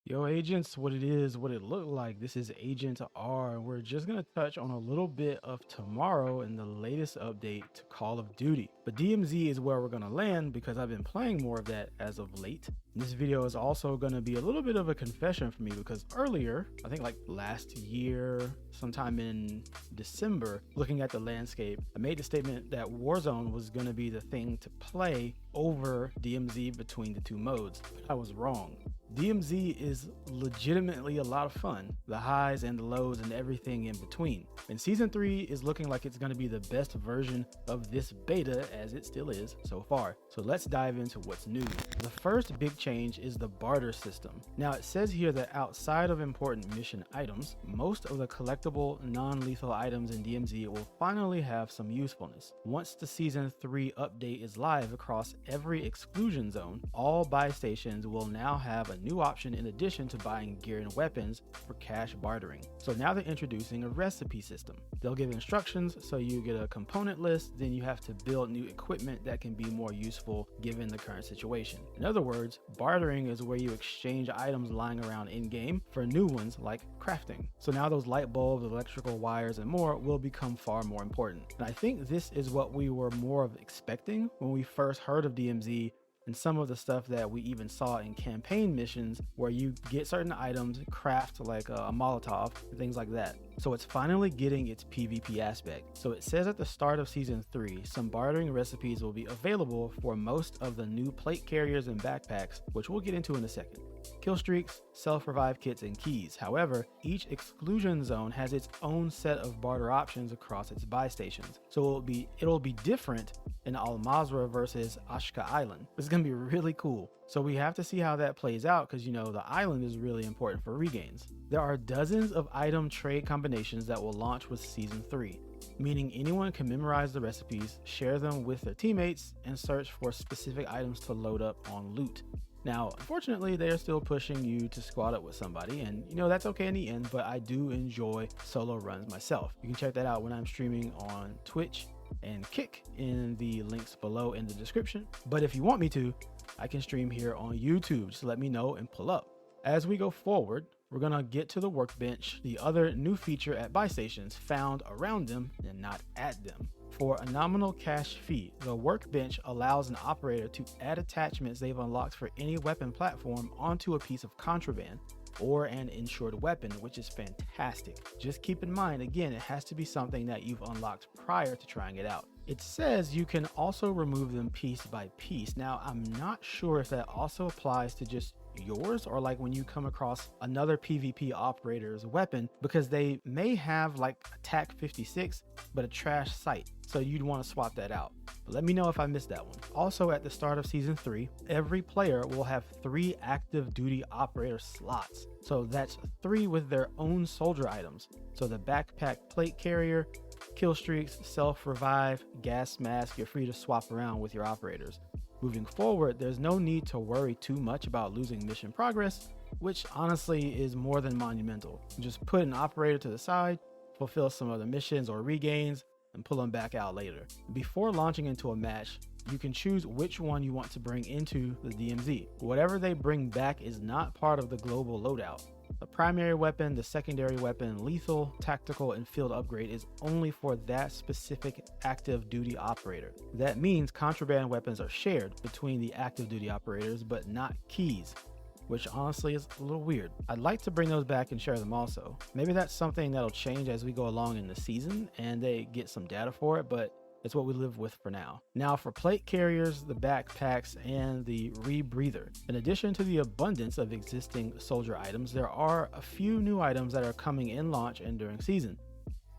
Yo, agents, what it is, what it looked like. This is Agent R, and we're just going to touch on a little bit of tomorrow and the latest update to Call of Duty. But DMZ is where we're going to land because I've been playing more of that as of late. This video is also going to be a little bit of a confession for me because earlier, I think like last year, sometime in December, looking at the landscape, I made the statement that Warzone was going to be the thing to play over DMZ between the two modes. But I was wrong. DMZ is legitimately a lot of fun, the highs and the lows and everything in between. And Season 3 is looking like it's going to be the best version of this beta, as it still is so far. So let's dive into what's new. The first big change is the barter system. Now it says here that outside of important mission items, most of the collectible non-lethal items in DMZ will finally have some usefulness. Once the Season 3 update is live across every exclusion zone, all buy stations will now have a new option in addition to buying gear and weapons for cash bartering. So now they're introducing a recipe system. They'll give instructions so you get a component list, then you have to build new equipment that can be more useful given the current situation. In other words, bartering is where you exchange items lying around in-game for new ones like crafting. So now those light bulbs, electrical wires, and more will become far more important. And I think this is what we were more of expecting when we first heard of DMZ, and some of the stuff that we even saw in campaign missions where you get certain items, craft like a Molotov, things like that. So it's finally getting its PvP aspect. So it says at the start of Season 3, some bartering recipes will be available for most of the new plate carriers and backpacks, which we'll get into in a second. Kill streaks, self-revive kits, and keys. However, each exclusion zone has its own set of barter options across its buy stations. So it'll be different in Al Mazrah versus Ashka Island. It's gonna be really cool. So we have to see how that plays out because, you know, the island is really important for regains. There are dozens of item trade combinations that will launch with Season 3, meaning anyone can memorize the recipes, share them with their teammates, and search for specific items to load up on loot. Now, unfortunately, they are still pushing you to squad up with somebody, and you know, that's okay in the end, but I do enjoy solo runs myself. You can check that out when I'm streaming on Twitch and Kick in the links below in the description. But if you want me to, I can stream here on YouTube. Just let me know and pull up. As we go forward, we're gonna get to the Workbench, the other new feature at buy stations found around them and not at them. For a nominal cash fee, the Workbench allows an operator to add attachments they've unlocked for any weapon platform onto a piece of contraband or an insured weapon, which is fantastic. Just keep in mind, again, it has to be something that you've unlocked prior to trying it out. It says you can also remove them piece by piece. Now, I'm not sure if that also applies to just yours or like when you come across another PvP operator's weapon, because they may have like a TAC 56 but a trash site, so you'd want to swap that out. But let me know if I missed that one. Also, at the start of Season 3, every player will have 3 active duty operator slots. So that's 3 with their own soldier items. So the backpack plate carrier, kill streaks, self-revive, gas mask, you're free to swap around with your operators. Moving forward, there's no need to worry too much about losing mission progress, which honestly is more than monumental. Just put an operator to the side, fulfill some other missions or regains, and pull them back out later. Before launching into a match, you can choose which one you want to bring into the DMZ. Whatever they bring back is not part of the global loadout. The primary weapon, the secondary weapon, lethal, tactical, and field upgrade is only for that specific active duty operator. That means contraband weapons are shared between the active duty operators, but not keys, which honestly is a little weird. I'd like to bring those back and share them also. Maybe that's something that'll change as we go along in the season and they get some data for it, but it's what we live with for now. Now for plate carriers, the backpacks, and the rebreather. In addition to the abundance of existing soldier items, there are a few new items that are coming in launch and during season.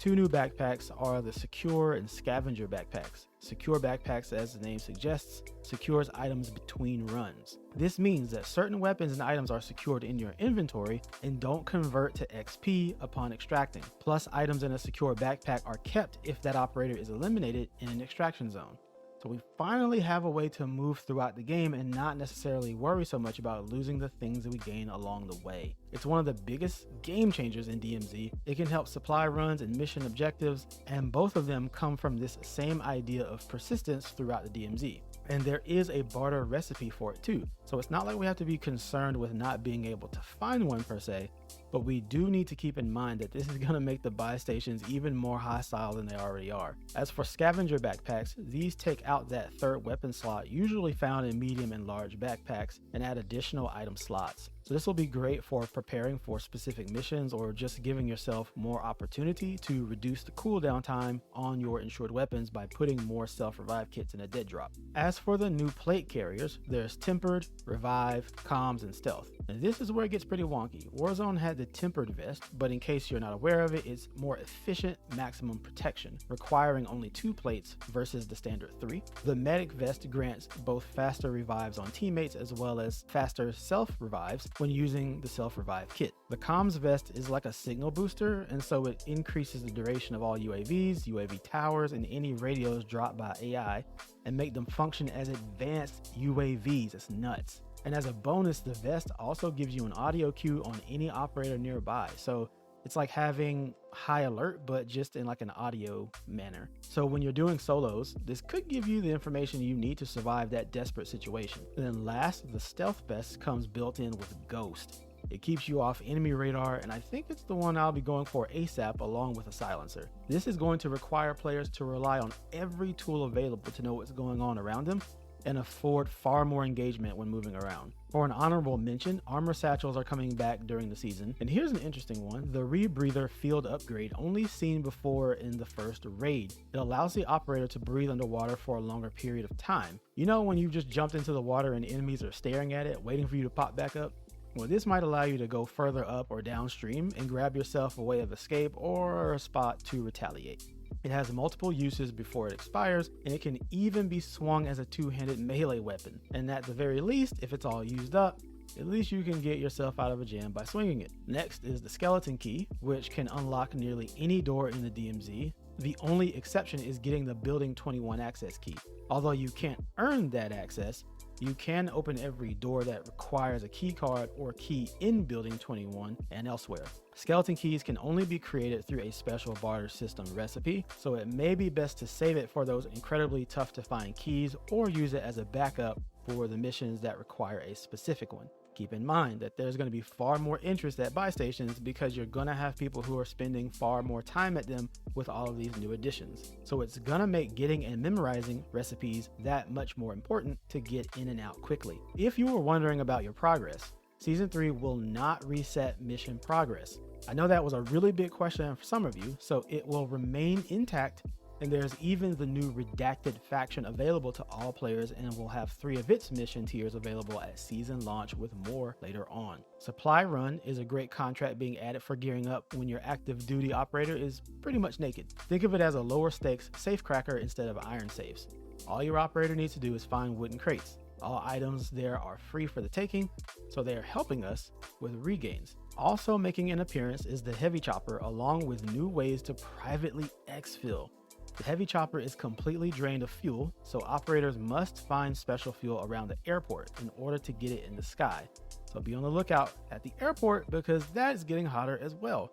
2 new backpacks are the Secure and Scavenger backpacks. Secure backpacks, as the name suggests, secures items between runs. This means that certain weapons and items are secured in your inventory and don't convert to XP upon extracting. Plus, items in a secure backpack are kept if that operator is eliminated in an extraction zone. So we finally have a way to move throughout the game and not necessarily worry so much about losing the things that we gain along the way. It's one of the biggest game changers in DMZ. It can help supply runs and mission objectives, and both of them come from this same idea of persistence throughout the DMZ. And there is a barter recipe for it too. So it's not like we have to be concerned with not being able to find one per se, but we do need to keep in mind that this is going to make the buy stations even more hostile than they already are. As for scavenger backpacks, these take out that third weapon slot usually found in medium and large backpacks and add additional item slots. So this will be great for preparing for specific missions or just giving yourself more opportunity to reduce the cooldown time on your insured weapons by putting more self-revive kits in a dead drop. As for the new plate carriers, there's tempered, revive, comms, and stealth. And this is where it gets pretty wonky. Warzone had the tempered vest, but in case you're not aware of it, it's more efficient maximum protection, requiring only 2 plates versus the standard 3. The medic vest grants both faster revives on teammates as well as faster self-revives when using the self-revive kit. The comms vest is like a signal booster, and so it increases the duration of all UAVs, UAV towers, and any radios dropped by AI and make them function as advanced UAVs. It's nuts. And as a bonus, the vest also gives you an audio cue on any operator nearby. So it's like having high alert, but just in like an audio manner. So when you're doing solos, this could give you the information you need to survive that desperate situation. And then last, the stealth vest comes built in with Ghost. It keeps you off enemy radar, and I think it's the one I'll be going for ASAP along with a silencer. This is going to require players to rely on every tool available to know what's going on around them and afford far more engagement when moving around. For an honorable mention, armor satchels are coming back during the season. And here's an interesting one, the rebreather field upgrade, only seen before in the first raid. It allows the operator to breathe underwater for a longer period of time. You know when you just jumped into the water and enemies are staring at it, waiting for you to pop back up? Well, this might allow you to go further up or downstream and grab yourself a way of escape or a spot to retaliate. It has multiple uses before it expires, and it can even be swung as a two-handed melee weapon. And at the very least, if it's all used up, at least you can get yourself out of a jam by swinging it. Next is the skeleton key, which can unlock nearly any door in the DMZ. The only exception is getting the Building 21 access key. Although you can't earn that access, you can open every door that requires a key card or key in Building 21 and elsewhere. Skeleton keys can only be created through a special barter system recipe, so it may be best to save it for those incredibly tough to find keys or use it as a backup for the missions that require a specific one. Keep in mind that there's going to be far more interest at buy stations because you're going to have people who are spending far more time at them with all of these new additions. So it's going to make getting and memorizing recipes that much more important to get in and out quickly. If you were wondering about your progress, Season 3 will not reset mission progress. I know that was a really big question for some of you, so it will remain intact. And there's even the new redacted faction available to all players, and will have 3 of its mission tiers available at season launch with more later on. Supply Run is a great contract being added for gearing up when your active duty operator is pretty much naked. Think of it as a lower stakes safe cracker instead of iron safes. All your operator needs to do is find wooden crates. All items there are free for the taking, so they are helping us with regains. Also making an appearance is the heavy chopper, along with new ways to privately exfil. The heavy chopper is completely drained of fuel, so operators must find special fuel around the airport in order to get it in the sky. So be on the lookout at the airport because that is getting hotter as well.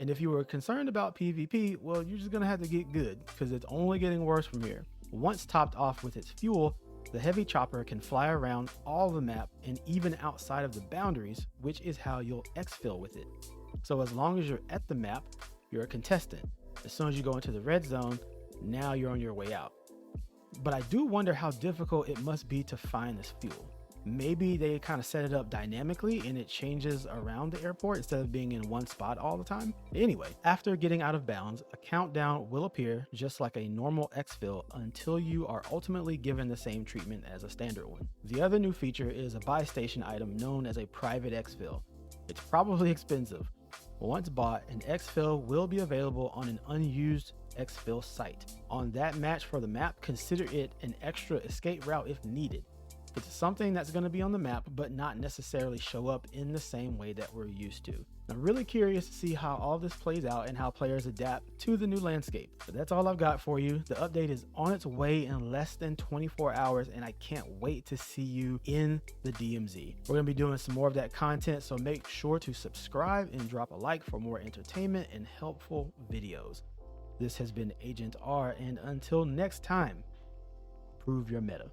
And if you were concerned about PvP, well, you're just gonna have to get good because it's only getting worse from here. Once topped off with its fuel, the heavy chopper can fly around all the map and even outside of the boundaries, which is how you'll exfil with it. So as long as you're at the map, you're a contestant. As soon as you go into the red zone, now you're on your way out. But I do wonder how difficult it must be to find this fuel. Maybe they kind of set it up dynamically and it changes around the airport instead of being in one spot all the time. Anyway, after getting out of bounds, a countdown will appear just like a normal exfil until you are ultimately given the same treatment as a standard one. The other new feature is a buy station item known as a private exfil. It's probably expensive. Once bought, an exfil will be available on an unused exfil site. On that match for the map, consider it an extra escape route if needed. It's something that's going to be on the map, but not necessarily show up in the same way that we're used to. I'm really curious to see how all this plays out and how players adapt to the new landscape. But that's all I've got for you. The update is on its way in less than 24 hours, and I can't wait to see you in the DMZ. We're going to be doing some more of that content, so make sure to subscribe and drop a like for more entertainment and helpful videos. This has been Agent R, and until next time, prove your meta.